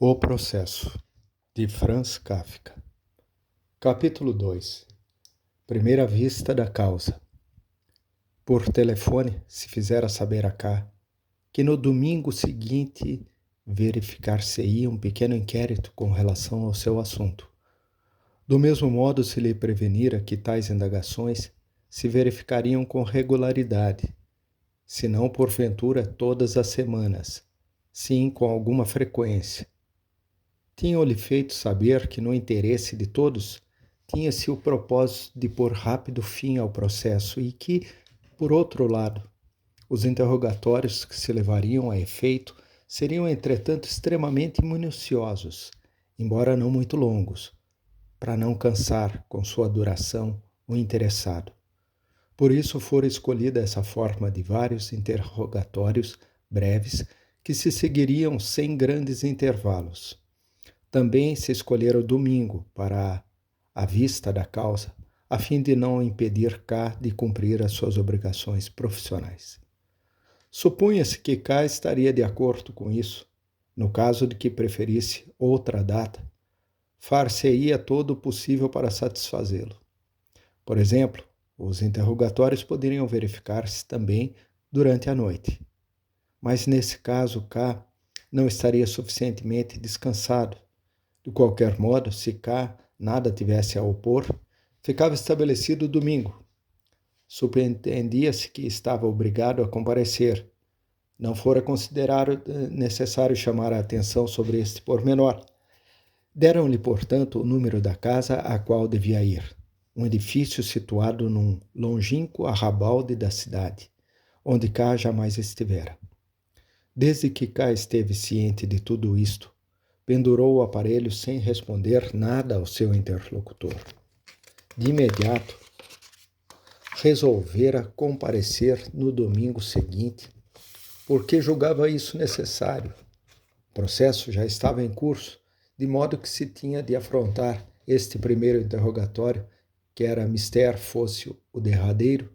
O Processo, de Franz Kafka. Capítulo 2. Primeira vista da causa. Por telefone se fizera saber a K que no domingo seguinte verificar-se-ia um pequeno inquérito com relação ao seu assunto. Do mesmo modo se lhe prevenira que tais indagações se verificariam com regularidade, se não porventura todas as semanas, sim com alguma frequência. Tinham-lhe feito saber que, no interesse de todos, tinha-se o propósito de pôr rápido fim ao processo e que, por outro lado, os interrogatórios que se levariam a efeito seriam, entretanto, extremamente minuciosos, embora não muito longos, para não cansar com sua duração o interessado. Por isso fora escolhida essa forma de vários interrogatórios breves que se seguiriam sem grandes intervalos. Também se escolhera o domingo para a vista da causa, a fim de não impedir K de cumprir as suas obrigações profissionais. Supunha-se que K estaria de acordo com isso. No caso de que preferisse outra data, far-se-ia todo o possível para satisfazê-lo. Por exemplo, os interrogatórios poderiam verificar-se também durante a noite. Mas nesse caso, K não estaria suficientemente descansado. De qualquer modo, se K nada tivesse a opor, ficava estabelecido o domingo. Subentendia-se que estava obrigado a comparecer. Não fora considerado necessário chamar a atenção sobre este pormenor. Deram-lhe, portanto, o número da casa a qual devia ir, um edifício situado num longínquo arrabalde da cidade, onde K jamais estivera. Desde que K esteve ciente de tudo isto, pendurou o aparelho sem responder nada ao seu interlocutor. De imediato, resolvera comparecer no domingo seguinte, porque julgava isso necessário. O processo já estava em curso, de modo que se tinha de afrontar este primeiro interrogatório, que era mister fosse o derradeiro.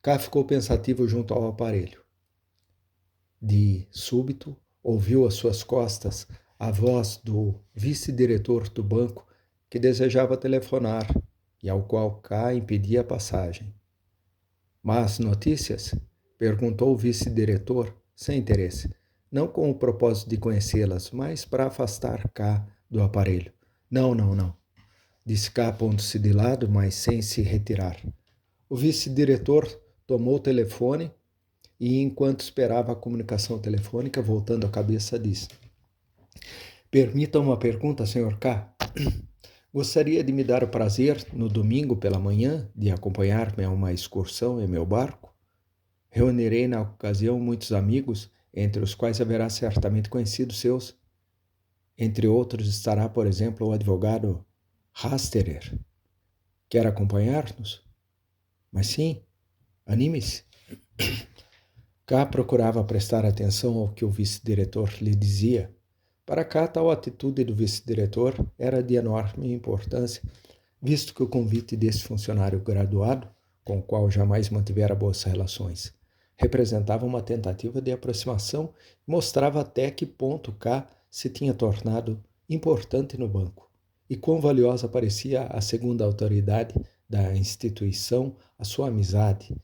K ficou pensativo junto ao aparelho. De súbito, ouviu às suas costas a voz do vice-diretor do banco que desejava telefonar e ao qual K impedia a passagem. Mas notícias? Perguntou o vice-diretor, sem interesse, não com o propósito de conhecê-las, mas para afastar K do aparelho. Não, disse K, pondo-se de lado, mas sem se retirar. O vice-diretor tomou o telefone e, enquanto esperava a comunicação telefônica, voltando a cabeça, disse: Permita uma pergunta, Sr. K. Gostaria de me dar o prazer, no domingo pela manhã, de acompanhar-me a uma excursão em meu barco? Reunirei na ocasião muitos amigos, entre os quais haverá certamente conhecidos seus. Entre outros estará, por exemplo, o advogado Hasterer. Quer acompanhar-nos? Mas sim, anime-se. K procurava prestar atenção ao que o vice-diretor lhe dizia. Para K, tal atitude do vice-diretor era de enorme importância, visto que o convite desse funcionário graduado, com o qual jamais mantivera boas relações, representava uma tentativa de aproximação e mostrava até que ponto K se tinha tornado importante no banco e quão valiosa parecia a segunda autoridade da instituição a sua amizade,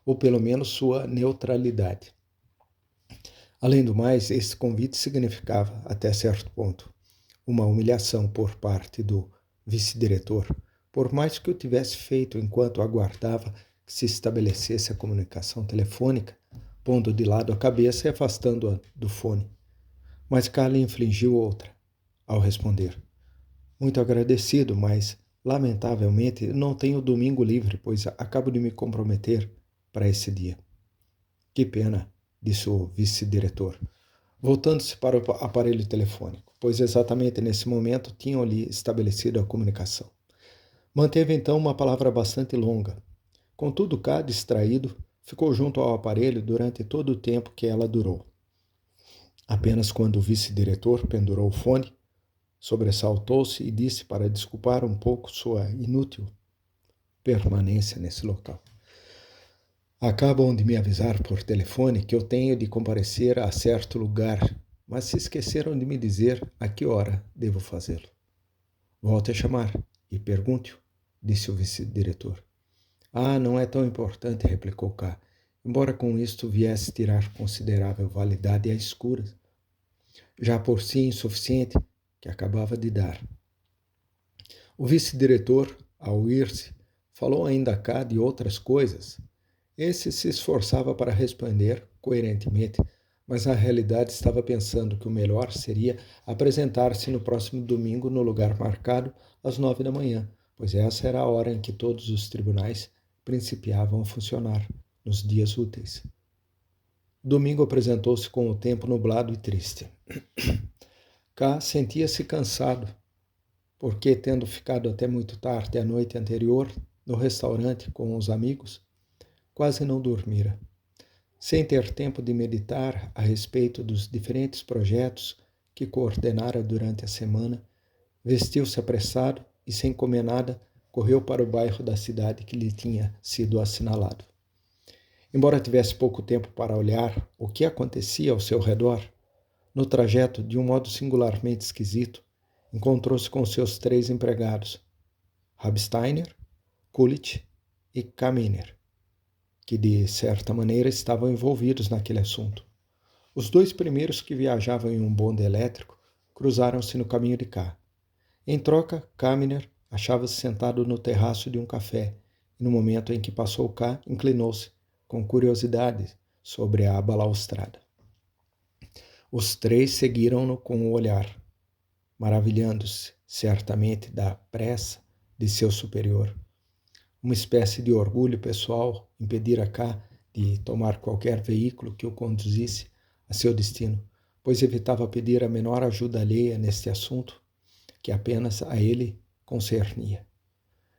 ou pelo menos sua neutralidade. Além do mais, esse convite significava, até certo ponto, uma humilhação por parte do vice-diretor, por mais que o tivesse feito enquanto aguardava que se estabelecesse a comunicação telefônica, pondo de lado a cabeça e afastando-a do fone. Mas K lhe infligiu outra, ao responder: Muito agradecido, mas, lamentavelmente, não tenho domingo livre, pois acabo de me comprometer para esse dia. Que pena, disse o vice-diretor, voltando-se para o aparelho telefônico, pois exatamente nesse momento tinham-lhe estabelecido a comunicação. Manteve então uma palavra bastante longa. Contudo, K, distraído, ficou junto ao aparelho durante todo o tempo que ela durou. Apenas quando o vice-diretor pendurou o fone, sobressaltou-se e disse para desculpar um pouco sua inútil permanência nesse local. Acabam de me avisar por telefone que eu tenho de comparecer a certo lugar, mas se esqueceram de me dizer a que hora devo fazê-lo. Volte a chamar e pergunte-o, disse o vice-diretor. Ah, não é tão importante, replicou K, embora com isto viesse tirar considerável validade à escura, já por si insuficiente, que acabava de dar. O vice-diretor, ao ir-se, falou ainda a K de outras coisas. Esse se esforçava para responder coerentemente, mas na realidade estava pensando que o melhor seria apresentar-se no próximo domingo no lugar marcado às 9 da manhã, pois essa era a hora em que todos os tribunais principiavam a funcionar, nos dias úteis. O domingo apresentou-se com o tempo nublado e triste. K sentia-se cansado, porque, tendo ficado até muito tarde a noite anterior no restaurante com os amigos, quase não dormira. Sem ter tempo de meditar a respeito dos diferentes projetos que coordenara durante a semana, vestiu-se apressado e, sem comer nada, correu para o bairro da cidade que lhe tinha sido assinalado. Embora tivesse pouco tempo para olhar o que acontecia ao seu redor, no trajeto, de um modo singularmente esquisito, encontrou-se com seus 3 empregados, Rabsteiner, Kulich e Kaminer, que de certa maneira estavam envolvidos naquele assunto. Os 2 primeiros, que viajavam em um bonde elétrico, cruzaram-se no caminho de K. Em troca, Kaminer achava-se sentado no terraço de um café e, no momento em que passou K, inclinou-se com curiosidade sobre a balaustrada. Os 3 seguiram-no com o olhar, maravilhando-se certamente da pressa de seu superior. Uma espécie de orgulho pessoal impedira K de tomar qualquer veículo que o conduzisse a seu destino, pois evitava pedir a menor ajuda alheia neste assunto, que apenas a ele concernia.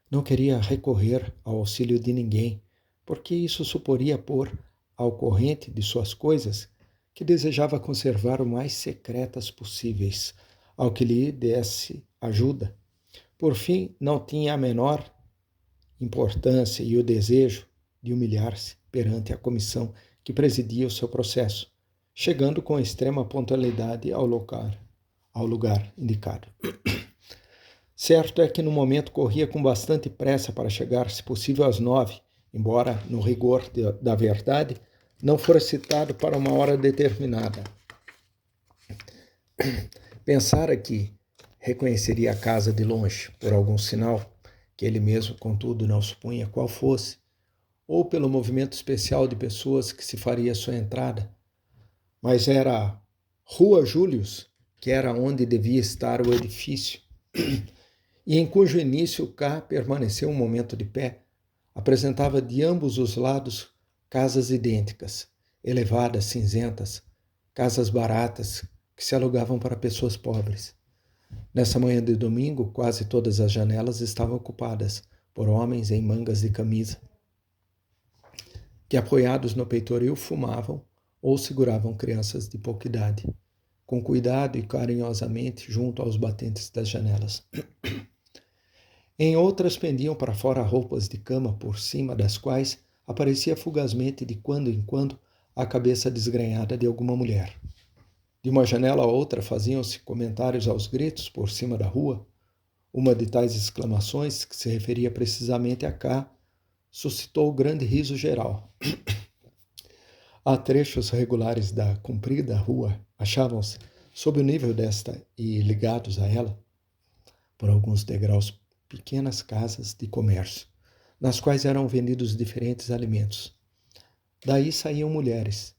Não queria recorrer ao auxílio de ninguém, porque isso suporia pôr ao corrente de suas coisas, que desejava conservar o mais secretas possíveis, ao que lhe desse ajuda. Por fim, não tinha a menor importância e o desejo de humilhar-se perante a comissão que presidia o seu processo, chegando com extrema pontualidade ao lugar indicado. Certo é que no momento corria com bastante pressa para chegar, se possível, às 9, embora, no rigor da verdade, não fora citado para uma hora determinada. Pensara que reconheceria a casa de longe por algum sinal, que ele mesmo, contudo, não supunha qual fosse, ou pelo movimento especial de pessoas que se faria sua entrada, mas era a Rua Július, que era onde devia estar o edifício, e em cujo início K permaneceu um momento de pé, apresentava de ambos os lados casas idênticas, elevadas, cinzentas, casas baratas que se alugavam para pessoas pobres. Nessa manhã de domingo, quase todas as janelas estavam ocupadas por homens em mangas de camisa, que, apoiados no peitoril, fumavam ou seguravam crianças de pouca idade, com cuidado e carinhosamente junto aos batentes das janelas. Em outras pendiam para fora roupas de cama, por cima das quais aparecia fugazmente, de quando em quando, a cabeça desgrenhada de alguma mulher. De uma janela a outra faziam-se comentários aos gritos por cima da rua. Uma de tais exclamações, que se referia precisamente a K, suscitou grande riso geral. A trechos regulares da comprida rua achavam-se, sob o nível desta e ligados a ela, por alguns degraus, pequenas casas de comércio, nas quais eram vendidos diferentes alimentos. Daí saíam mulheres.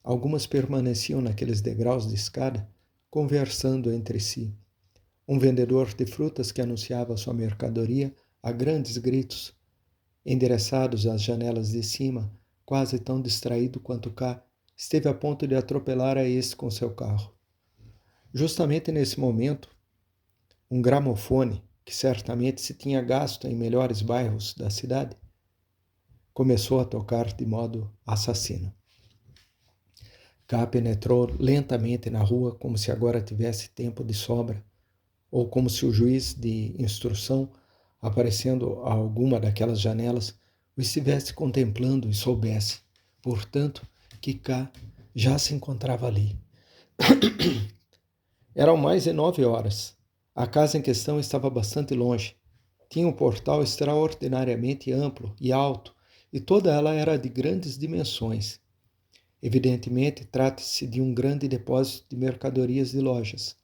Algumas permaneciam naqueles degraus de escada, conversando entre si. Um vendedor de frutas que anunciava sua mercadoria a grandes gritos, endereçados às janelas de cima, quase tão distraído quanto K, esteve a ponto de atropelar a esse com seu carro. Justamente nesse momento, um gramofone, que certamente se tinha gasto em melhores bairros da cidade, começou a tocar de modo assassino. K penetrou lentamente na rua, como se agora tivesse tempo de sobra, ou como se o juiz de instrução, aparecendo a alguma daquelas janelas, o estivesse contemplando e soubesse, portanto, que K já se encontrava ali. Eram mais de 9 horas. A casa em questão estava bastante longe. Tinha um portal extraordinariamente amplo e alto, e toda ela era de grandes dimensões. Evidentemente, trata-se de um grande depósito de mercadorias de lojas,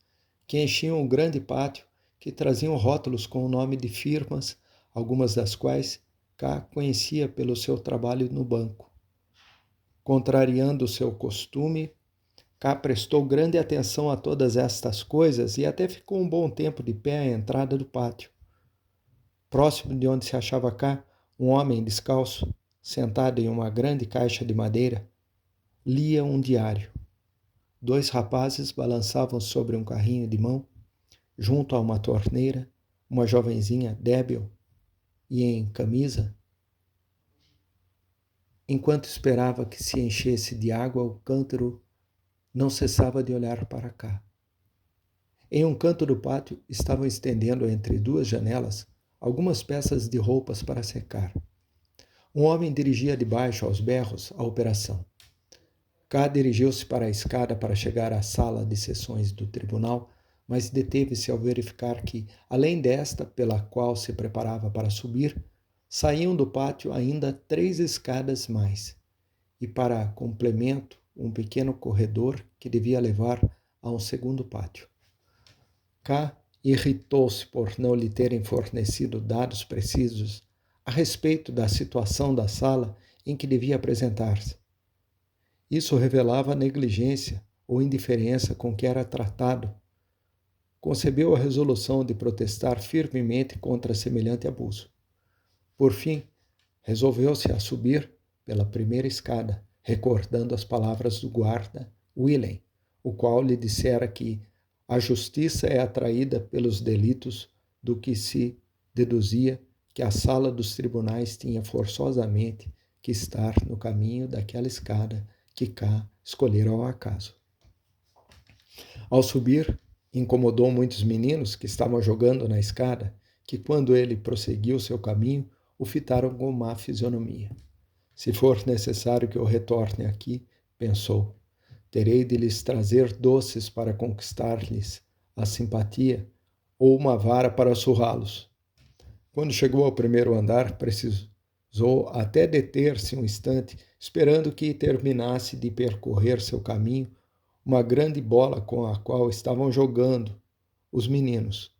que enchiam o grande pátio, que traziam rótulos com o nome de firmas, algumas das quais K conhecia pelo seu trabalho no banco. Contrariando o seu costume, K prestou grande atenção a todas estas coisas e até ficou um bom tempo de pé à entrada do pátio. Próximo de onde se achava K, um homem descalço, sentado em uma grande caixa de madeira, lia um diário. 2 rapazes balançavam sobre um carrinho de mão, junto a uma torneira, uma jovenzinha débil e em camisa. Enquanto esperava que se enchesse de água, o cântaro não cessava de olhar para Cá. Em um canto do pátio estavam estendendo entre 2 janelas algumas peças de roupas para secar. Um homem dirigia de baixo aos berros a operação. Cá dirigiu-se para a escada para chegar à sala de sessões do tribunal, mas deteve-se ao verificar que, além desta pela qual se preparava para subir, saíam do pátio ainda 3 escadas mais, e para complemento um pequeno corredor que devia levar a um segundo pátio. K irritou-se por não lhe terem fornecido dados precisos a respeito da situação da sala em que devia apresentar-se. Isso revelava a negligência ou indiferença com que era tratado. Concebeu a resolução de protestar firmemente contra semelhante abuso. Por fim, resolveu-se a subir pela primeira escada, recordando as palavras do guarda, Willem, o qual lhe dissera que a justiça é atraída pelos delitos, do que se deduzia que a sala dos tribunais tinha forçosamente que estar no caminho daquela escada que K escolhera ao acaso. Ao subir, incomodou muitos meninos que estavam jogando na escada, que quando ele prosseguiu seu caminho, o fitaram com má fisionomia. Se for necessário que eu retorne aqui, pensou, terei de lhes trazer doces para conquistar-lhes a simpatia ou uma vara para surrá-los. Quando chegou ao primeiro andar, precisou até deter-se um instante, esperando que terminasse de percorrer seu caminho uma grande bola com a qual estavam jogando os meninos.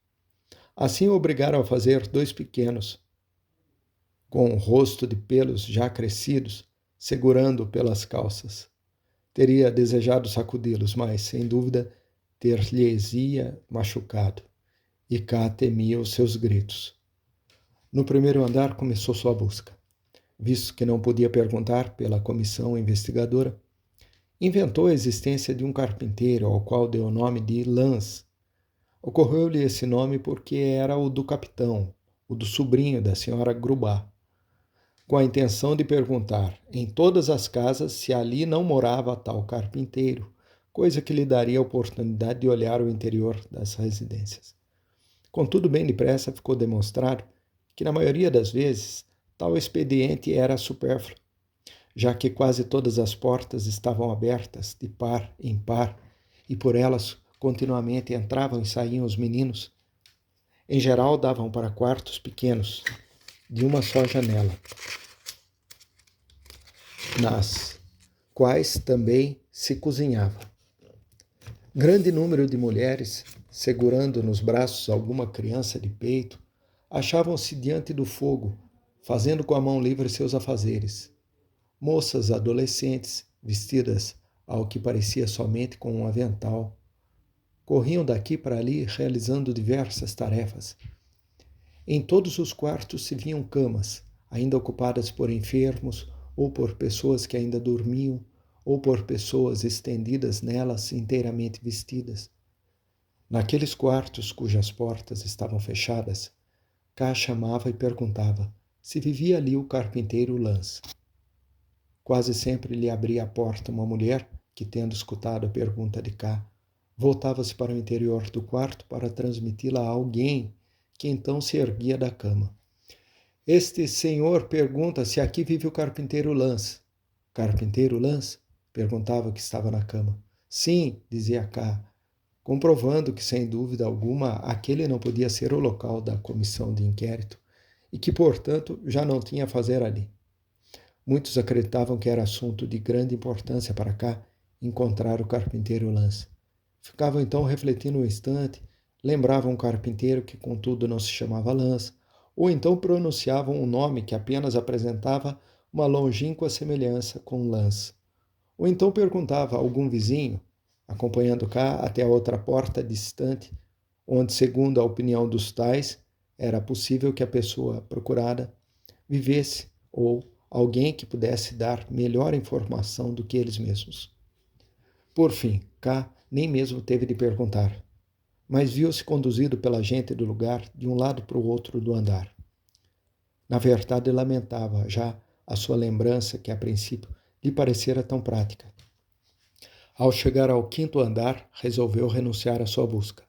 Assim o obrigaram a fazer 2 pequenos, com o rosto de pelos já crescidos, segurando-o pelas calças. Teria desejado sacudi-los, mas, sem dúvida, ter-lhes-ia machucado, e Cá temia os seus gritos. No primeiro andar começou sua busca. Visto que não podia perguntar pela comissão investigadora, inventou a existência de um carpinteiro ao qual deu o nome de Lance. Ocorreu-lhe esse nome porque era o do capitão, o do sobrinho da senhora Grubá, com a intenção de perguntar em todas as casas se ali não morava tal carpinteiro, coisa que lhe daria a oportunidade de olhar o interior das residências. Contudo, bem depressa ficou demonstrado que, na maioria das vezes, tal expediente era supérfluo, já que quase todas as portas estavam abertas de par em par e por elas continuamente entravam e saíam os meninos. Em geral, davam para quartos pequenos, de uma só janela, nas quais também se cozinhava. Grande número de mulheres, segurando nos braços alguma criança de peito, achavam-se diante do fogo, fazendo com a mão livre seus afazeres. Moças adolescentes, vestidas ao que parecia somente com um avental, corriam daqui para ali realizando diversas tarefas. Em todos os quartos se viam camas, ainda ocupadas por enfermos ou por pessoas que ainda dormiam, ou por pessoas estendidas nelas inteiramente vestidas. Naqueles quartos cujas portas estavam fechadas, Cá chamava e perguntava se vivia ali o carpinteiro Lance. Quase sempre lhe abria a porta uma mulher que, tendo escutado a pergunta de Cá, voltava-se para o interior do quarto para transmiti-la a alguém que então se erguia da cama. Este senhor pergunta se aqui vive o carpinteiro Lance. Carpinteiro Lance? Perguntava o que estava na cama. Sim, dizia K, comprovando que, sem dúvida alguma, aquele não podia ser o local da comissão de inquérito e que, portanto, já não tinha a fazer ali. Muitos acreditavam que era assunto de grande importância para K encontrar o carpinteiro Lance. Ficavam então refletindo um instante, lembravam um carpinteiro que, contudo, não se chamava Lance, ou então pronunciavam um nome que apenas apresentava uma longínqua semelhança com Lance. Ou então perguntava a algum vizinho, acompanhando K até a outra porta distante, onde, segundo a opinião dos tais, era possível que a pessoa procurada vivesse ou alguém que pudesse dar melhor informação do que eles mesmos. Por fim, K nem mesmo teve de perguntar, mas viu-se conduzido pela gente do lugar de um lado para o outro do andar. Na verdade, lamentava já a sua lembrança que, a princípio, lhe parecera tão prática. Ao chegar ao 5º andar, resolveu renunciar à sua busca.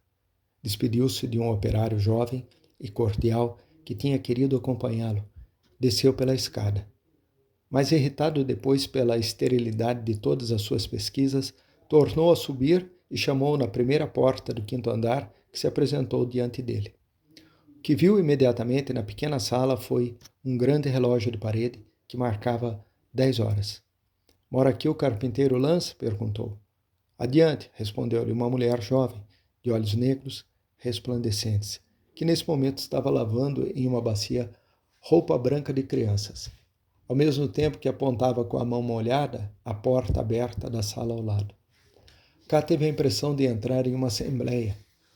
Despediu-se de um operário jovem e cordial que tinha querido acompanhá-lo. Desceu pela escada. Mas, irritado depois pela esterilidade de todas as suas pesquisas, tornou a subir e chamou na primeira porta do 5º andar, que se apresentou diante dele. O que viu imediatamente na pequena sala foi um grande relógio de parede que marcava 10 horas. Mora aqui o carpinteiro Lance? Perguntou. Adiante, respondeu-lhe uma mulher jovem, de olhos negros, resplandecentes, que nesse momento estava lavando em uma bacia roupa branca de crianças, ao mesmo tempo que apontava com a mão molhada a porta aberta da sala ao lado. Cá teve a impressão de entrar em uma assembleia,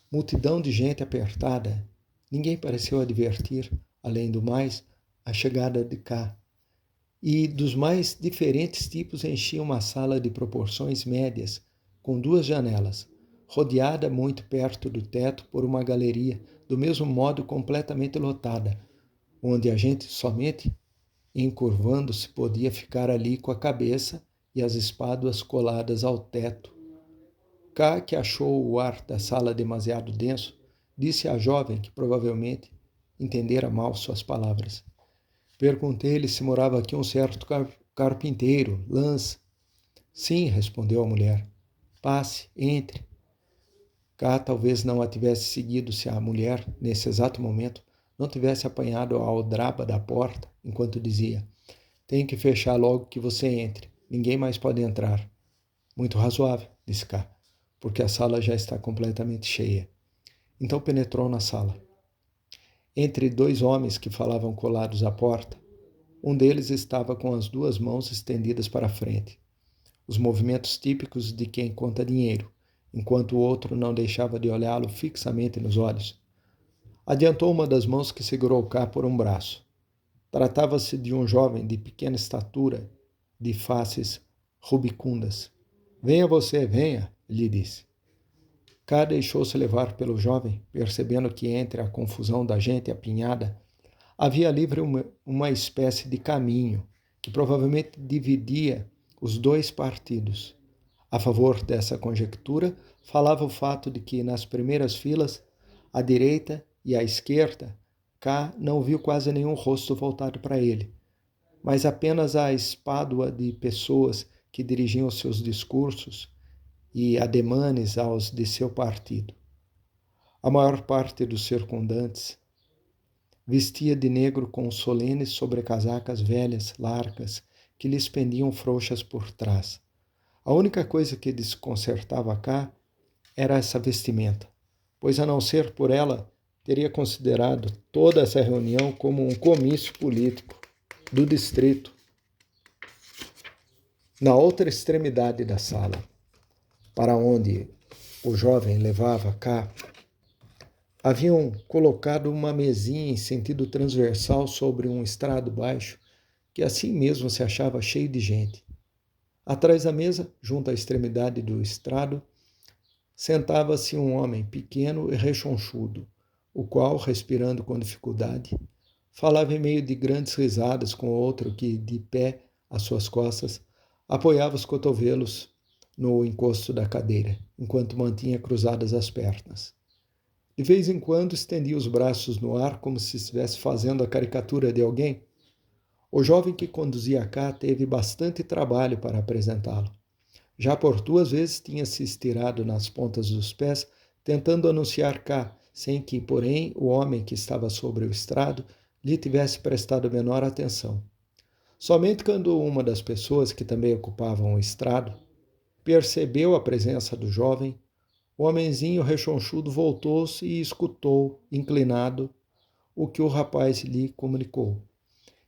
multidão de gente apertada. Ninguém pareceu advertir, além do mais, a chegada de K. E dos mais diferentes tipos enchia uma sala de proporções médias, com 2 janelas, rodeada muito perto do teto por uma galeria, do mesmo modo completamente lotada, onde a gente somente, encurvando-se, podia ficar ali com a cabeça e as espáduas coladas ao teto. K, que achou o ar da sala demasiado denso, disse à jovem que provavelmente entendera mal suas palavras. Perguntei-lhe se morava aqui um certo carpinteiro, Lance. Sim, respondeu a mulher. Passe, entre. K talvez não a tivesse seguido se a mulher, nesse exato momento, não tivesse apanhado a aldraba da porta, enquanto dizia: Tenho que fechar logo que você entre. Ninguém mais pode entrar. Muito razoável, disse K, porque a sala já está completamente cheia. Então penetrou na sala. Entre 2 homens que falavam colados à porta, um deles estava com as 2 mãos estendidas para a frente, os movimentos típicos de quem conta dinheiro, enquanto o outro não deixava de olhá-lo fixamente nos olhos. Adiantou uma das mãos que segurou K por um braço. Tratava-se de um jovem de pequena estatura, de faces rubicundas. Venha você, venha, lhe disse. K deixou-se levar pelo jovem, percebendo que entre a confusão da gente apinhada havia livre uma espécie de caminho que provavelmente dividia os 2 partidos. A favor dessa conjectura, falava o fato de que nas primeiras filas, à direita e à esquerda, K não viu quase nenhum rosto voltado para ele, mas apenas a espádua de pessoas que dirigiam seus discursos e ademanes aos de seu partido. A maior parte dos circundantes vestia de negro com solenes sobrecasacas velhas, largas, que lhes pendiam frouxas por trás. A única coisa que desconcertava K era essa vestimenta, pois, a não ser por ela, teria considerado toda essa reunião como um comício político do distrito. Na outra extremidade da sala, para onde o jovem levava K, haviam colocado uma mesinha em sentido transversal sobre um estrado baixo, que assim mesmo se achava cheio de gente. Atrás da mesa, junto à extremidade do estrado, sentava-se um homem pequeno e rechonchudo, o qual, respirando com dificuldade, falava em meio de grandes risadas com outro que, de pé às suas costas, apoiava os cotovelos no encosto da cadeira, enquanto mantinha cruzadas as pernas. De vez em quando estendia os braços no ar como se estivesse fazendo a caricatura de alguém. O jovem que conduzia K teve bastante trabalho para apresentá-lo. Já por 2 vezes tinha se estirado nas pontas dos pés, tentando anunciar cá, sem que, porém, o homem que estava sobre o estrado lhe tivesse prestado menor atenção. Somente quando uma das pessoas que também ocupavam o estrado percebeu a presença do jovem, o homenzinho rechonchudo voltou-se e escutou, inclinado, o que o rapaz lhe comunicou.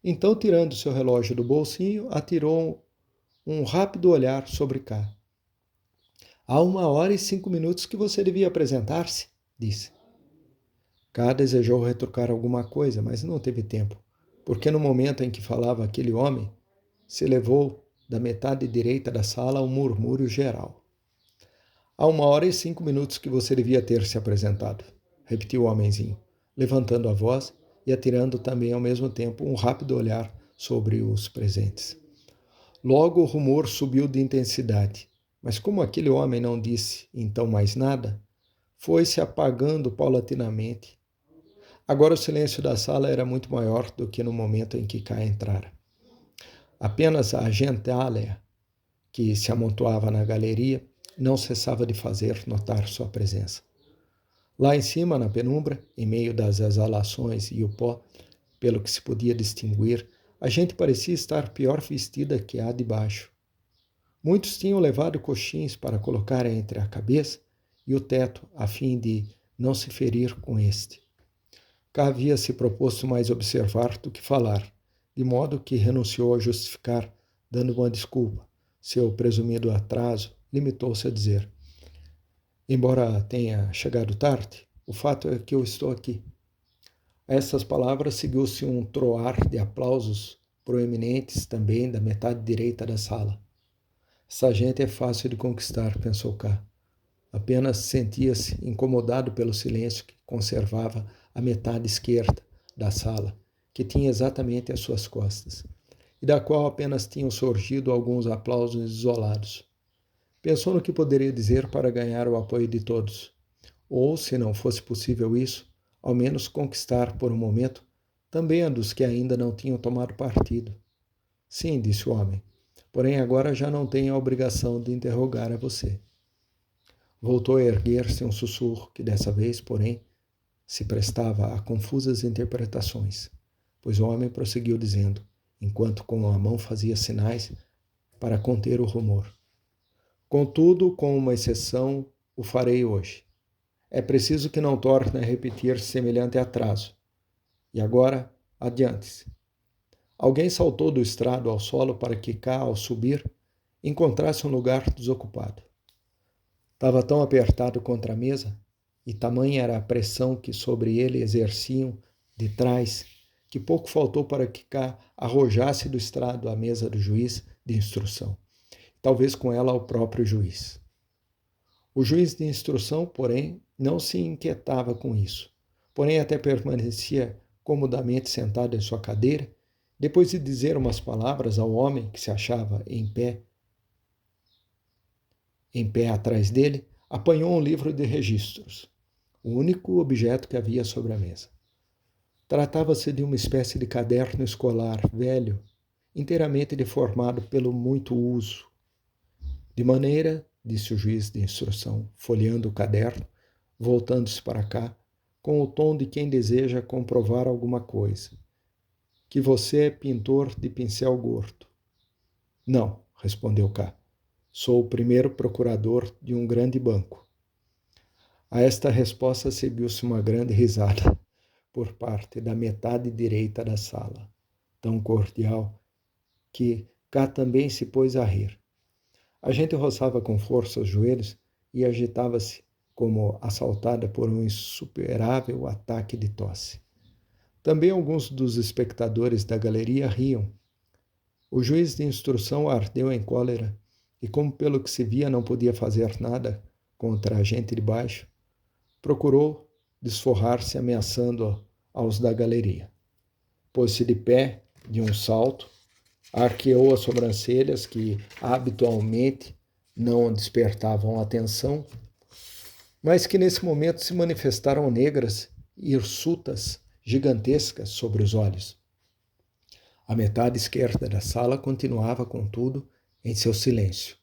Então, tirando seu relógio do bolsinho, atirou um rápido olhar sobre cá. Há 1 hora e 5 minutos que você devia apresentar-se, disse. Cá desejou retrucar alguma coisa, mas não teve tempo, porque no momento em que falava aquele homem, se elevou da metade direita da sala um murmúrio geral. Há 1 hora e 5 minutos que você devia ter se apresentado, repetiu o homenzinho, levantando a voz e atirando também ao mesmo tempo um rápido olhar sobre os presentes. Logo o rumor subiu de intensidade, mas como aquele homem não disse então mais nada, foi se apagando paulatinamente. Agora o silêncio da sala era muito maior do que no momento em que cá entrara. Apenas a gentalha que se amontoava na galeria não cessava de fazer notar sua presença. Lá em cima, na penumbra, em meio das exalações e o pó, pelo que se podia distinguir, a gente parecia estar pior vestida que a de baixo. Muitos tinham levado coxins para colocar entre a cabeça e o teto, a fim de não se ferir com este. Cá havia se proposto mais observar do que falar, de modo que renunciou a justificar, dando uma desculpa. Seu presumido atraso limitou-se a dizer: embora tenha chegado tarde, o fato é que eu estou aqui. A essas palavras seguiu-se um troar de aplausos proeminentes também da metade direita da sala. Essa gente é fácil de conquistar, pensou K. Apenas sentia-se incomodado pelo silêncio que conservava a metade esquerda da sala, que tinha exatamente às suas costas, e da qual apenas tinham surgido alguns aplausos isolados. Pensou no que poderia dizer para ganhar o apoio de todos, ou, se não fosse possível isso, ao menos conquistar por um momento também a dos que ainda não tinham tomado partido. Sim, disse o homem, porém agora já não tenho a obrigação de interrogar a você. Voltou a erguer-se um sussurro que dessa vez, porém, se prestava a confusas interpretações, pois o homem prosseguiu dizendo, enquanto com a mão fazia sinais para conter o rumor. Contudo, com uma exceção, o farei hoje. É preciso que não torne a repetir semelhante atraso. E agora, adiante-se. Alguém saltou do estrado ao solo para que cá, ao subir, encontrasse um lugar desocupado. Estava tão apertado contra a mesa, e tamanha era a pressão que sobre ele exerciam de trás, que pouco faltou para que cá arrojasse do estrado a mesa do juiz de instrução, talvez com ela ao próprio juiz. O juiz de instrução, porém, não se inquietava com isso, porém até permanecia comodamente sentado em sua cadeira, depois de dizer umas palavras ao homem que se achava em pé atrás dele, apanhou um livro de registros, o único objeto que havia sobre a mesa. Tratava-se de uma espécie de caderno escolar velho, inteiramente deformado pelo muito uso. De maneira, disse o juiz de instrução, folheando o caderno, voltando-se para cá, com o tom de quem deseja comprovar alguma coisa, que você é pintor de pincel gordo. Não, respondeu K. Sou o primeiro procurador de um grande banco. A esta resposta seguiu-se uma grande risada por parte da metade direita da sala, tão cordial que K também se pôs a rir. A gente roçava com força os joelhos e agitava-se como assaltada por um insuperável ataque de tosse. Também alguns dos espectadores da galeria riam. O juiz de instrução ardeu em cólera e, como pelo que se via não podia fazer nada contra a gente de baixo, procurou desforrar-se ameaçando aos da galeria. Pôs-se de pé de um salto, arqueou as sobrancelhas que habitualmente não despertavam atenção, mas que nesse momento se manifestaram negras e hirsutas gigantescas sobre os olhos. A metade esquerda da sala continuava, contudo, em seu silêncio.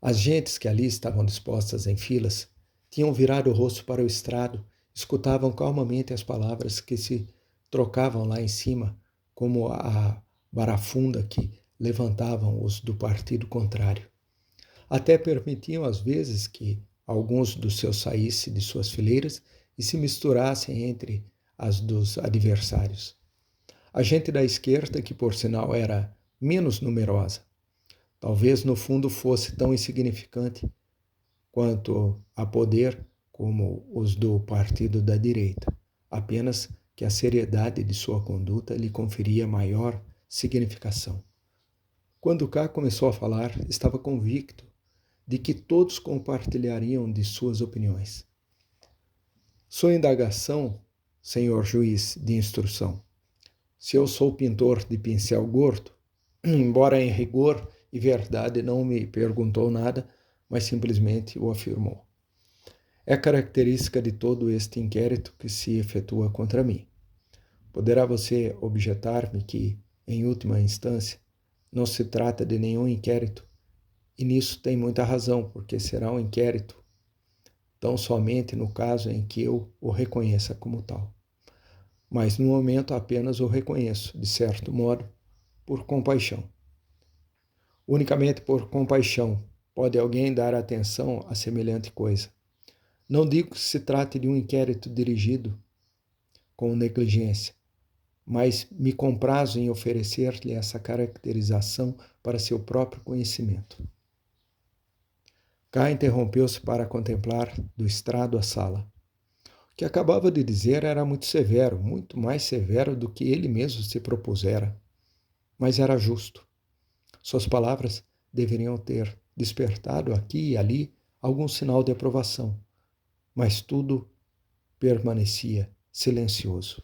As gentes que ali estavam dispostas em filas tinham virado o rosto para o estrado, escutavam calmamente as palavras que se trocavam lá em cima, como a barafunda que levantavam os do partido contrário. Até permitiam às vezes que alguns dos seus saíssem de suas fileiras e se misturassem entre as dos adversários. A gente da esquerda, que por sinal era menos numerosa, talvez no fundo fosse tão insignificante quanto a poder como os do partido da direita, apenas que a seriedade de sua conduta lhe conferia maior significação. Quando K começou a falar, estava convicto de que todos compartilhariam de suas opiniões. Sua indagação, senhor juiz de instrução, se eu sou pintor de pincel gordo, embora em rigor e verdade não me perguntou nada, mas simplesmente o afirmou. É característica de todo este inquérito que se efetua contra mim. Poderá você objetar-me que, em última instância, não se trata de nenhum inquérito, e nisso tem muita razão, porque será um inquérito tão somente no caso em que eu o reconheça como tal. Mas no momento apenas o reconheço, de certo modo, por compaixão. Unicamente por compaixão pode alguém dar atenção a semelhante coisa. Não digo que se trate de um inquérito dirigido com negligência, mas me comprazo em oferecer-lhe essa caracterização para seu próprio conhecimento. K interrompeu-se para contemplar do estrado a sala. O que acabava de dizer era muito severo, muito mais severo do que ele mesmo se propusera. Mas era justo. Suas palavras deveriam ter despertado aqui e ali algum sinal de aprovação, mas tudo permanecia silencioso.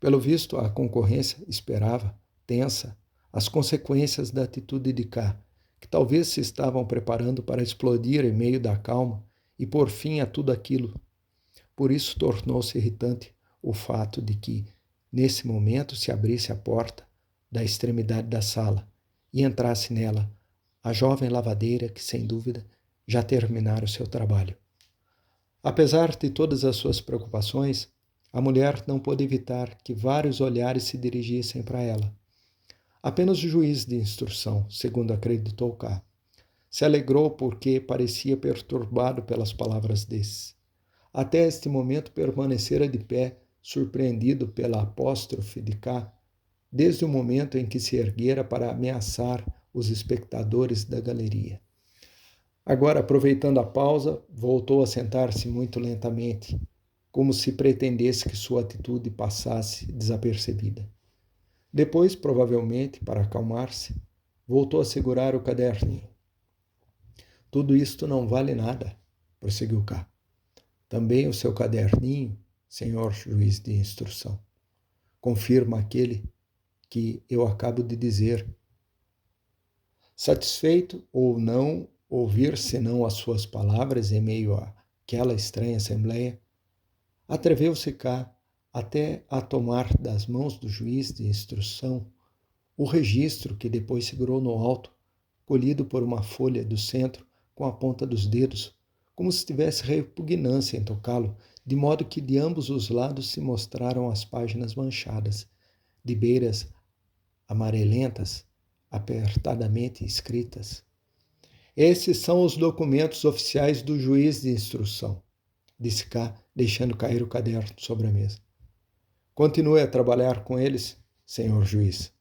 Pelo visto, a concorrência esperava, tensa, as consequências da atitude de K, que talvez se estavam preparando para explodir em meio da calma e pôr fim a tudo aquilo. Por isso tornou-se irritante o fato de que, nesse momento, se abrisse a porta da extremidade da sala e entrasse nela a jovem lavadeira que, sem dúvida, já terminara o seu trabalho. Apesar de todas as suas preocupações, a mulher não pôde evitar que vários olhares se dirigissem para ela. Apenas o juiz de instrução, segundo acreditou K, se alegrou porque parecia perturbado pelas palavras desses. Até este momento permanecera de pé, surpreendido pela apóstrofe de K, desde o momento em que se erguera para ameaçar os espectadores da galeria. Agora, aproveitando a pausa, voltou a sentar-se muito lentamente, como se pretendesse que sua atitude passasse desapercebida. Depois, provavelmente, para acalmar-se, voltou a segurar o caderninho. Tudo isto não vale nada, prosseguiu K. Também o seu caderninho, senhor juiz de instrução, confirma aquele que eu acabo de dizer. Satisfeito ou não ouvir senão as suas palavras em meio àquela estranha assembleia, atreveu-se K até a tomar das mãos do juiz de instrução o registro que depois segurou no alto, colhido por uma folha do centro com a ponta dos dedos, como se tivesse repugnância em tocá-lo, de modo que de ambos os lados se mostraram as páginas manchadas, de beiras amarelentas, apertadamente escritas. Esses são os documentos oficiais do juiz de instrução, disse K, deixando cair o caderno sobre a mesa. Continue a trabalhar com eles, senhor juiz.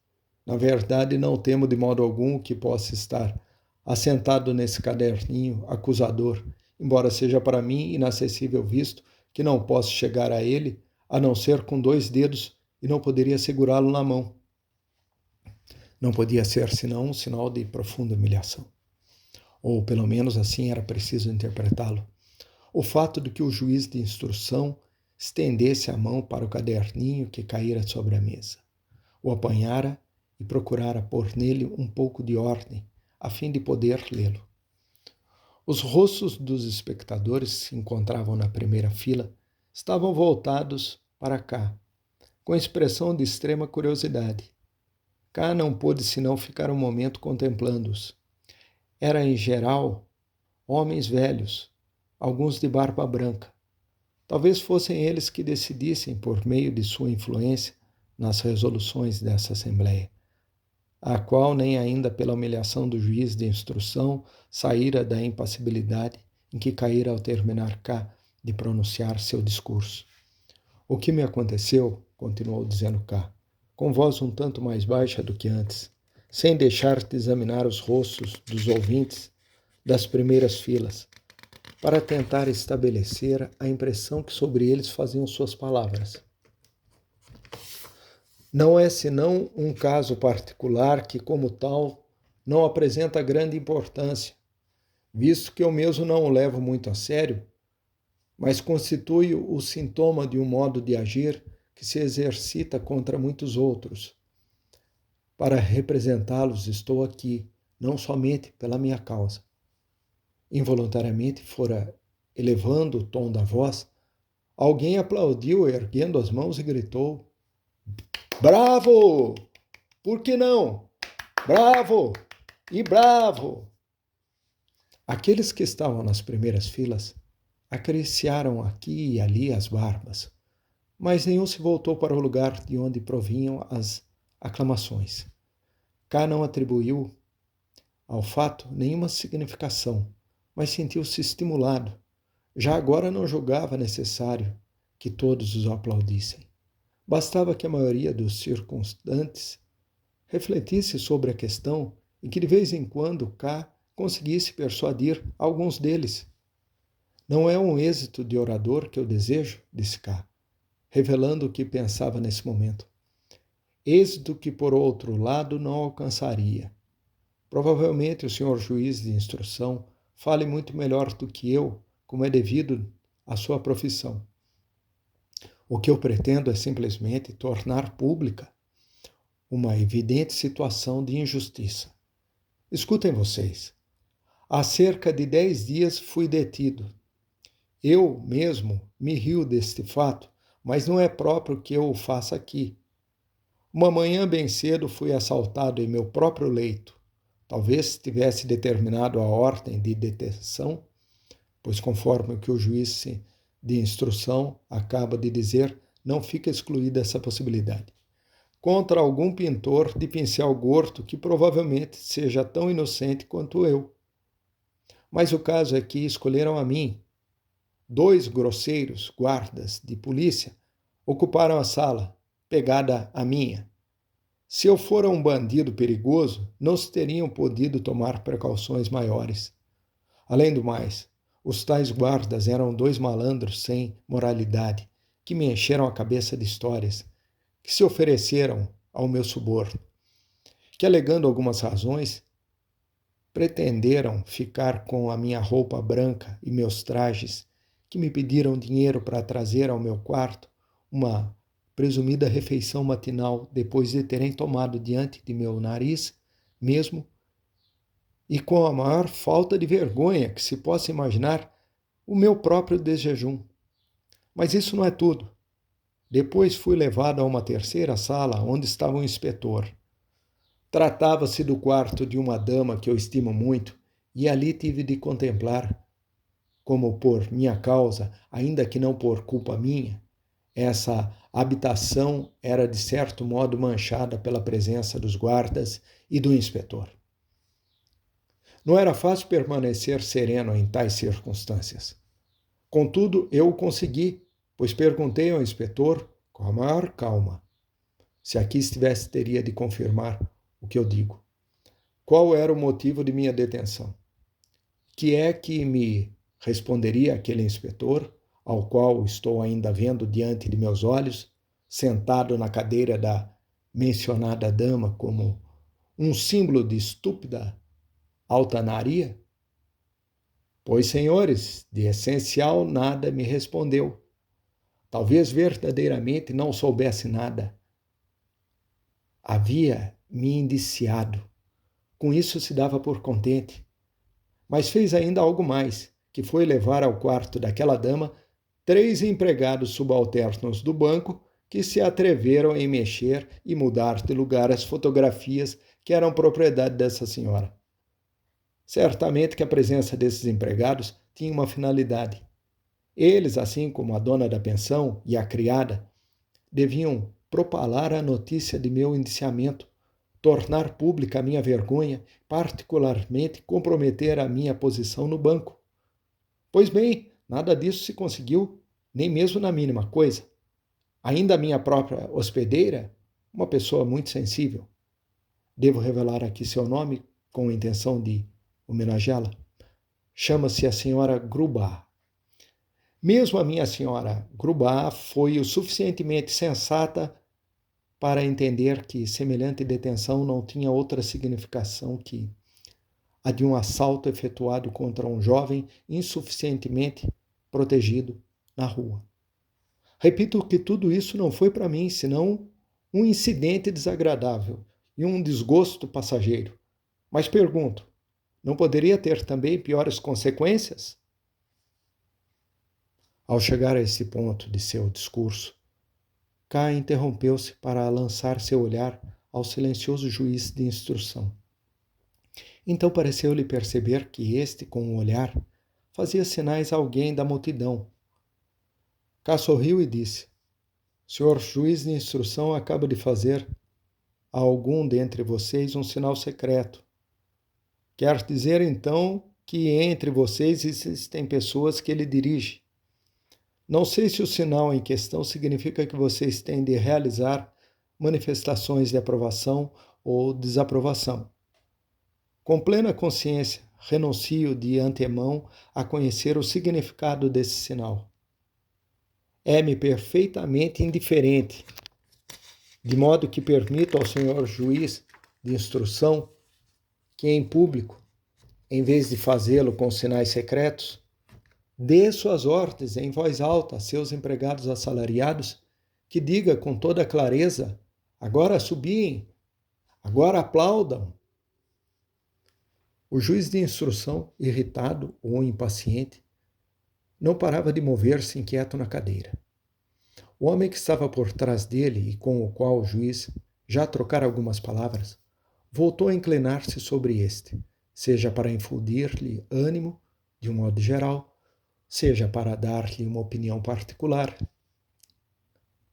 Na verdade, não temo de modo algum que possa estar assentado nesse caderninho acusador, embora seja para mim inacessível, visto que não posso chegar a ele, a não ser com 2 dedos, e não poderia segurá-lo na mão. Não podia ser senão um sinal de profunda humilhação. Ou pelo menos assim era preciso interpretá-lo. O fato de que o juiz de instrução estendesse a mão para o caderninho que caíra sobre a mesa, o apanhara e procurara pôr nele um pouco de ordem, a fim de poder lê-lo. Os rostos dos espectadores que se encontravam na primeira fila estavam voltados para K, com expressão de extrema curiosidade. K não pôde senão ficar um momento contemplando-os. eram, em geral, homens velhos, alguns de barba branca. Talvez fossem eles que decidissem, por meio de sua influência, nas resoluções dessa Assembleia, a qual nem ainda pela humilhação do juiz de instrução saíra da impassibilidade em que caíra ao terminar cá de pronunciar seu discurso. O que me aconteceu, continuou dizendo cá, com voz um tanto mais baixa do que antes, sem deixar de examinar os rostos dos ouvintes das primeiras filas, para tentar estabelecer a impressão que sobre eles faziam suas palavras. Não é senão um caso particular que, como tal, não apresenta grande importância, visto que eu mesmo não o levo muito a sério, mas constitui o sintoma de um modo de agir que se exercita contra muitos outros. Para representá-los estou aqui, não somente pela minha causa. Involuntariamente fora elevando o tom da voz, alguém aplaudiu erguendo as mãos e gritou: "Bravo! Por que não? Bravo! E bravo!" Aqueles que estavam nas primeiras filas acariciaram aqui e ali as barbas, mas nenhum se voltou para o lugar de onde provinham as aclamações. Cá não atribuiu ao fato nenhuma significação, mas sentiu-se estimulado. Já agora não julgava necessário que todos os aplaudissem. Bastava que a maioria dos circunstantes refletisse sobre a questão e que de vez em quando cá conseguisse persuadir alguns deles. Não é um êxito de orador que eu desejo, disse cá, revelando o que pensava nesse momento. Êxito que, por outro lado, não alcançaria. Provavelmente o senhor juiz de instrução fale muito melhor do que eu, como é devido à sua profissão. O que eu pretendo é simplesmente tornar pública uma evidente situação de injustiça. Escutem vocês. Há cerca de 10 dias fui detido. Eu mesmo me rio deste fato, mas não é próprio que eu o faça aqui. Uma manhã bem cedo fui assaltado em meu próprio leito. Talvez tivesse determinado a ordem de detenção, pois conforme o que o juiz de instrução acaba de dizer, não fica excluída essa possibilidade. Contra algum pintor de pincel gordo que provavelmente seja tão inocente quanto eu. Mas o caso é que escolheram a mim. 2 grosseiros guardas de polícia ocuparam a sala, pegada à minha. Se eu fora um bandido perigoso, não se teriam podido tomar precauções maiores. Além do mais, os tais guardas eram 2 malandros sem moralidade, que me encheram a cabeça de histórias, que se ofereceram ao meu suborno, que, alegando algumas razões, pretenderam ficar com a minha roupa branca e meus trajes, que me pediram dinheiro para trazer ao meu quarto uma presumida refeição matinal depois de terem tomado diante de meu nariz mesmo, e com a maior falta de vergonha que se possa imaginar, o meu próprio desjejum. Mas isso não é tudo. Depois fui levado a uma terceira sala onde estava um inspetor. Tratava-se do quarto de uma dama que eu estimo muito, e ali tive de contemplar como por minha causa, ainda que não por culpa minha, essa habitação era de certo modo manchada pela presença dos guardas e do inspetor. Não era fácil permanecer sereno em tais circunstâncias. Contudo, eu o consegui, pois perguntei ao inspetor, com a maior calma, se aqui estivesse teria de confirmar o que eu digo. Qual era o motivo de minha detenção? Que é que me responderia aquele inspetor, ao qual estou ainda vendo diante de meus olhos, sentado na cadeira da mencionada dama como um símbolo de estúpida altaneria? Pois, senhores, de essencial nada me respondeu. Talvez verdadeiramente não soubesse nada. Havia me indiciado. Com isso se dava por contente. Mas fez ainda algo mais, que foi levar ao quarto daquela dama 3 empregados subalternos do banco que se atreveram em mexer e mudar de lugar as fotografias que eram propriedade dessa senhora. Certamente que a presença desses empregados tinha uma finalidade. Eles, assim como a dona da pensão e a criada, deviam propalar a notícia de meu indiciamento, tornar pública a minha vergonha, particularmente comprometer a minha posição no banco. Pois bem, nada disso se conseguiu, nem mesmo na mínima coisa. Ainda a minha própria hospedeira, uma pessoa muito sensível, devo revelar aqui seu nome com a intenção de homenageá-la, chama-se a senhora Grubach. Mesmo a minha senhora Grubach foi o suficientemente sensata para entender que semelhante detenção não tinha outra significação que a de um assalto efetuado contra um jovem insuficientemente protegido na rua. Repito que tudo isso não foi para mim, senão um incidente desagradável e um desgosto passageiro. Mas pergunto, não poderia ter também piores consequências? Ao chegar a esse ponto de seu discurso, K. interrompeu-se para lançar seu olhar ao silencioso juiz de instrução. Então pareceu-lhe perceber que este, com o olhar, fazia sinais a alguém da multidão. K. sorriu e disse: Senhor juiz de instrução acaba de fazer a algum dentre vocês um sinal secreto. Quer dizer, então, que entre vocês existem pessoas que ele dirige. Não sei se o sinal em questão significa que vocês têm de realizar manifestações de aprovação ou desaprovação. Com plena consciência, renuncio de antemão a conhecer o significado desse sinal. É-me perfeitamente indiferente, de modo que permito ao senhor juiz de instrução que, em público, em vez de fazê-lo com sinais secretos, dê suas ordens em voz alta a seus empregados assalariados, que diga com toda clareza: agora subiem, agora aplaudam. O juiz de instrução, irritado ou impaciente, não parava de mover-se inquieto na cadeira. O homem que estava por trás dele e com o qual o juiz já trocara algumas palavras, voltou a inclinar-se sobre este, seja para infundir-lhe ânimo, de um modo geral, seja para dar-lhe uma opinião particular.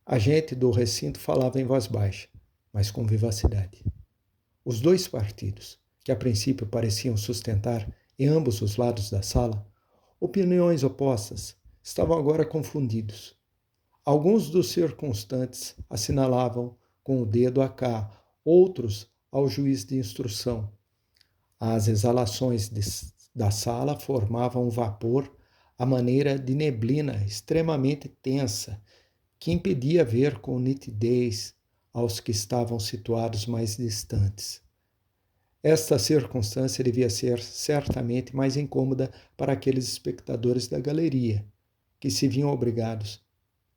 A gente do recinto falava em voz baixa, mas com vivacidade. Os dois partidos, que a princípio pareciam sustentar em ambos os lados da sala opiniões opostas, estavam agora confundidos. Alguns dos circunstantes assinalavam com o dedo a K, outros ao juiz de instrução. As exalações da sala formavam um vapor à maneira de neblina extremamente tensa, que impedia ver com nitidez aos que estavam situados mais distantes. Esta circunstância devia ser certamente mais incômoda para aqueles espectadores da galeria, que se viam obrigados.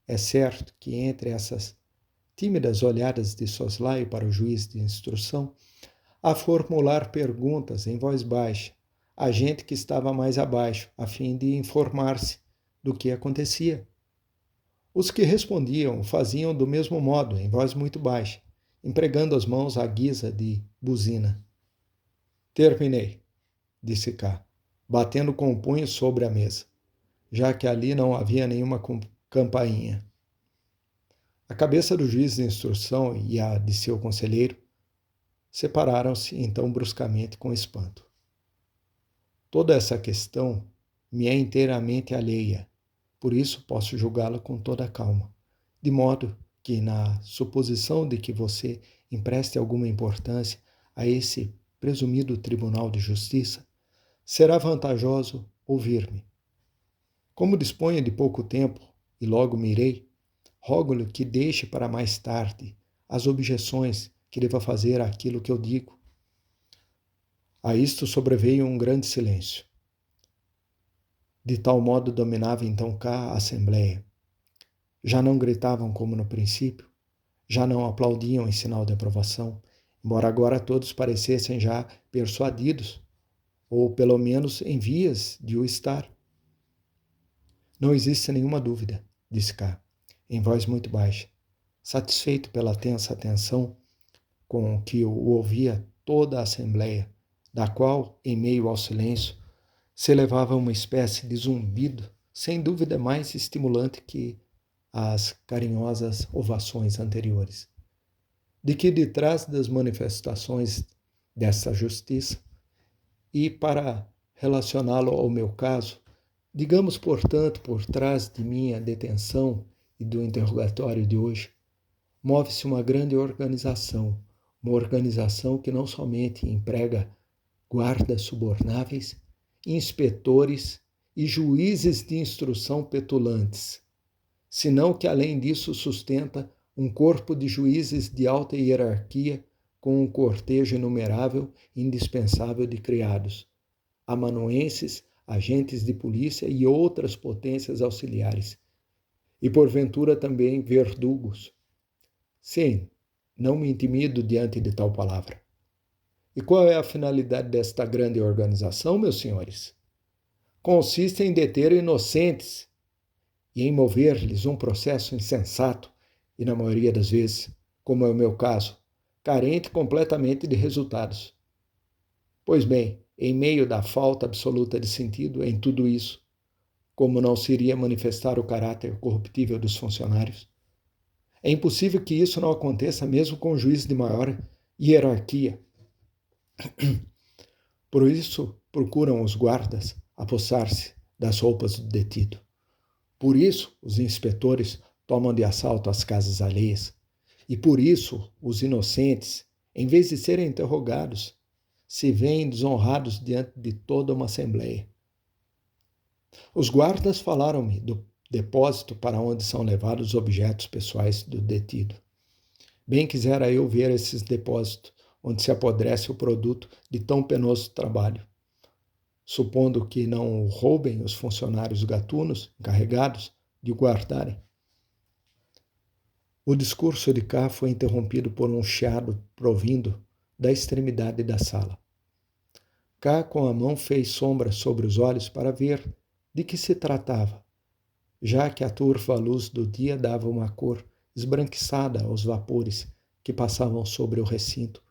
É certo que entre essas tímidas olhadas de soslaio para o juiz de instrução, a formular perguntas em voz baixa a gente que estava mais abaixo, a fim de informar-se do que acontecia. Os que respondiam faziam do mesmo modo, em voz muito baixa, empregando as mãos à guisa de buzina. Terminei, disse K, batendo com o punho sobre a mesa, já que ali não havia nenhuma campainha. A cabeça do juiz de instrução e a de seu conselheiro separaram-se então bruscamente com espanto. Toda essa questão me é inteiramente alheia, por isso posso julgá-la com toda a calma, de modo que, na suposição de que você empreste alguma importância a esse presumido Tribunal de Justiça, será vantajoso ouvir-me. Como disponho de pouco tempo e logo me irei, rogo-lhe que deixe para mais tarde as objeções que deva fazer àquilo que eu digo. A isto sobreveio um grande silêncio. De tal modo dominava então cá a assembleia. Já não gritavam como no princípio, já não aplaudiam em sinal de aprovação, embora agora todos parecessem já persuadidos, ou pelo menos em vias de o estar. Não existe nenhuma dúvida, disse K, em voz muito baixa, satisfeito pela tensa atenção com que o ouvia toda a assembleia, da qual, em meio ao silêncio, se elevava uma espécie de zumbido, sem dúvida mais estimulante que as carinhosas ovações anteriores. De que detrás das manifestações dessa justiça, e para relacioná-lo ao meu caso, digamos, portanto, por trás de minha detenção e do interrogatório de hoje, move-se uma grande organização, uma organização que não somente emprega guardas subornáveis, inspetores e juízes de instrução petulantes, senão que, além disso, sustenta um corpo de juízes de alta hierarquia com um cortejo inumerável e indispensável de criados, amanuenses, agentes de polícia e outras potências auxiliares, e porventura também verdugos. Sim, não me intimido diante de tal palavra. E qual é a finalidade desta grande organização, meus senhores? Consiste em deter inocentes e em mover-lhes um processo insensato e, na maioria das vezes, como é o meu caso, carente completamente de resultados. Pois bem, em meio da falta absoluta de sentido em tudo isso, como não se iria manifestar o caráter corruptível dos funcionários, é impossível que isso não aconteça mesmo com um juiz de maior hierarquia. Por isso procuram os guardas apossar-se das roupas do detido. Por isso os inspetores tomam de assalto as casas alheias. E por isso os inocentes, em vez de serem interrogados, se veem desonrados diante de toda uma assembleia. Os guardas falaram-me do depósito para onde são levados os objetos pessoais do detido. Bem quisera eu ver esses depósitos, onde se apodrece o produto de tão penoso trabalho. Supondo que não o roubem os funcionários gatunos encarregados de o guardarem. O discurso de K foi interrompido por um chiado provindo da extremidade da sala. K, com a mão, fez sombra sobre os olhos para ver de que se tratava, já que a turva luz do dia dava uma cor esbranquiçada aos vapores que passavam sobre o recinto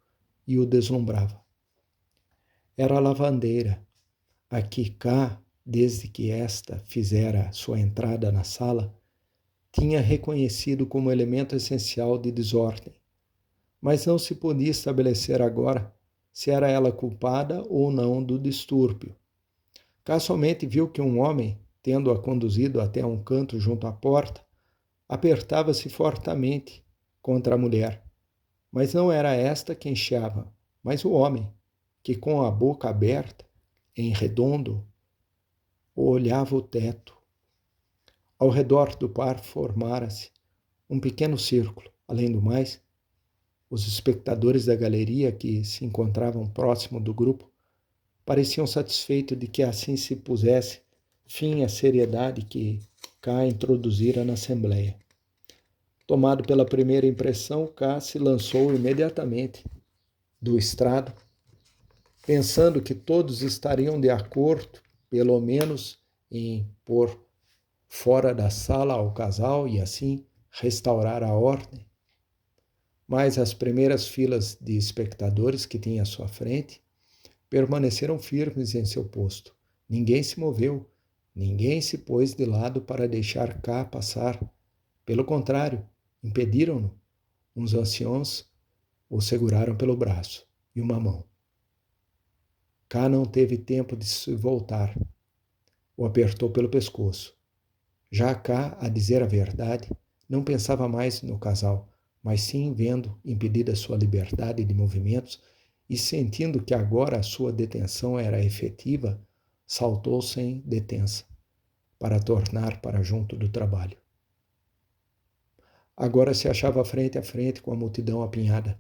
e o deslumbrava. Era a lavandeira, a que K, desde que esta fizera sua entrada na sala, tinha reconhecido como elemento essencial de desordem, mas não se podia estabelecer agora se era ela culpada ou não do distúrbio. K somente viu que um homem, tendo-a conduzido até um canto junto à porta, apertava-se fortemente contra a mulher. Mas não era esta quem chiava, mas o homem, que com a boca aberta, em redondo, olhava o teto. Ao redor do par formara-se um pequeno círculo. Além do mais, os espectadores da galeria que se encontravam próximo do grupo pareciam satisfeitos de que assim se pusesse fim à seriedade que K introduzira na Assembleia. Tomado pela primeira impressão, K se lançou imediatamente do estrado, pensando que todos estariam de acordo, pelo menos, em pôr fora da sala ao casal e assim restaurar a ordem. Mas as primeiras filas de espectadores que tinha à sua frente permaneceram firmes em seu posto. Ninguém se moveu, ninguém se pôs de lado para deixar K passar. Pelo contrário, impediram-no. Uns anciãos o seguraram pelo braço e uma mão. K não teve tempo de se voltar. O apertou pelo pescoço. Já K, a dizer a verdade, não pensava mais no casal, mas sim vendo impedida sua liberdade de movimentos e sentindo que agora a sua detenção era efetiva, saltou sem detença, para tornar para junto do trabalho. Agora se achava frente a frente com a multidão apinhada.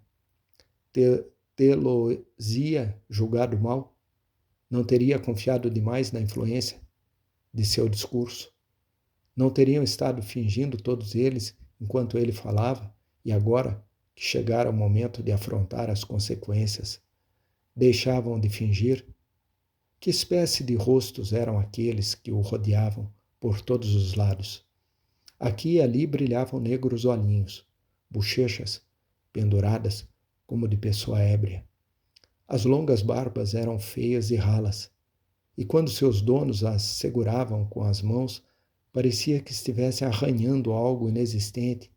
Tê-lo-ia julgado mal? Não teria confiado demais na influência de seu discurso? Não teriam estado fingindo todos eles enquanto ele falava, e agora que chegara o momento de afrontar as consequências, deixavam de fingir? Que espécie de rostos eram aqueles que o rodeavam por todos os lados? Aqui e ali brilhavam negros olhinhos, bochechas penduradas como de pessoa ébria. As longas barbas eram feias e ralas, e quando seus donos as seguravam com as mãos, parecia que estivessem arranhando algo inexistente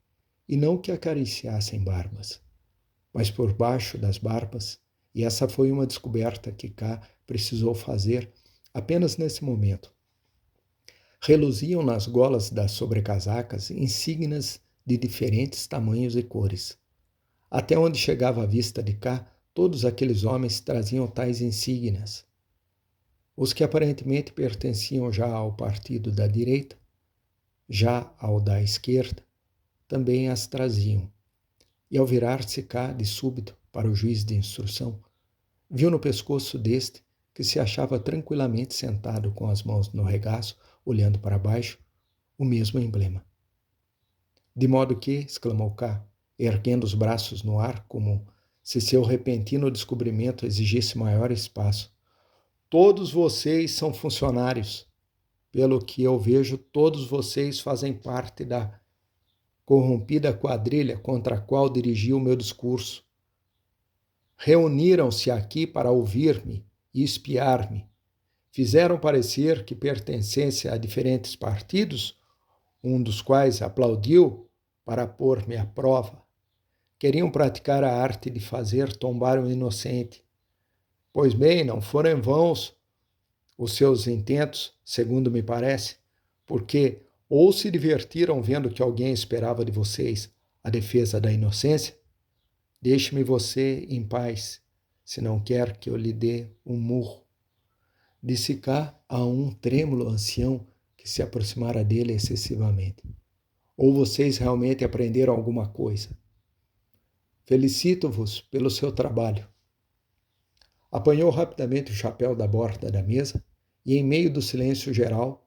e não que acariciassem barbas. Mas por baixo das barbas, e essa foi uma descoberta que K precisou fazer apenas nesse momento, reluziam nas golas das sobrecasacas insígnias de diferentes tamanhos e cores. Até onde chegava a vista de K, todos aqueles homens traziam tais insígnias. Os que aparentemente pertenciam já ao partido da direita, já ao da esquerda, também as traziam. E ao virar-se K de súbito para o juiz de instrução, viu no pescoço deste, que se achava tranquilamente sentado com as mãos no regaço, olhando para baixo, o mesmo emblema. De modo que, exclamou K, erguendo os braços no ar, como se seu repentino descobrimento exigisse maior espaço, todos vocês são funcionários. Pelo que eu vejo, todos vocês fazem parte da corrompida quadrilha contra a qual dirigi o meu discurso. Reuniram-se aqui para ouvir-me e espiar-me. Fizeram parecer que pertencessem a diferentes partidos, um dos quais aplaudiu para pôr-me à prova. Queriam praticar a arte de fazer tombar um inocente. Pois bem, não foram vãos os seus intentos, segundo me parece, porque ou se divertiram vendo que alguém esperava de vocês a defesa da inocência, deixe-me você em paz, se não quer que eu lhe dê um murro. Disse K a um trêmulo ancião que se aproximara dele excessivamente. Ou vocês realmente aprenderam alguma coisa? Felicito-vos pelo seu trabalho. Apanhou rapidamente o chapéu da borda da mesa e, em meio do silêncio geral,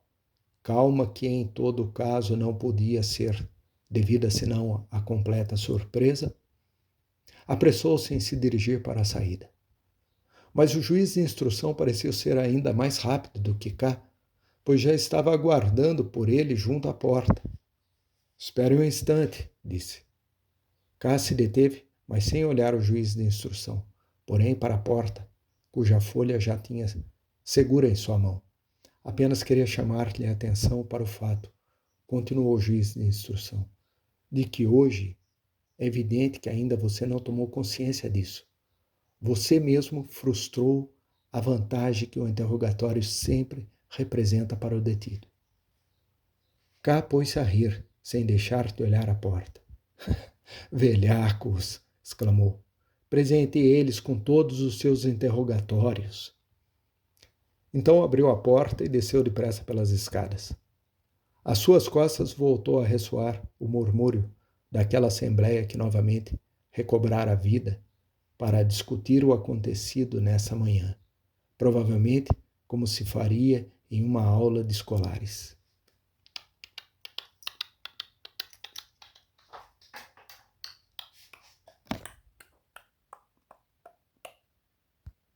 calma que em todo caso não podia ser devida senão à completa surpresa, apressou-se em se dirigir para a saída. Mas o juiz de instrução pareceu ser ainda mais rápido do que K, pois já estava aguardando por ele junto à porta. Espere um instante, disse. K se deteve, mas sem olhar o juiz de instrução, porém para a porta, cuja folha já tinha segura em sua mão. Apenas queria chamar-lhe a atenção para o fato, continuou o juiz de instrução, de que hoje é evidente que ainda você não tomou consciência disso. Você mesmo frustrou a vantagem que o interrogatório sempre representa para o detido. K pôs-se a rir, sem deixar de olhar a porta. Velhacos, exclamou. Presentei eles com todos os seus interrogatórios. Então abriu a porta e desceu depressa pelas escadas. Às suas costas voltou a ressoar o murmúrio daquela assembleia que novamente recobrara a vida para discutir o acontecido nessa manhã, provavelmente como se faria em uma aula de escolares.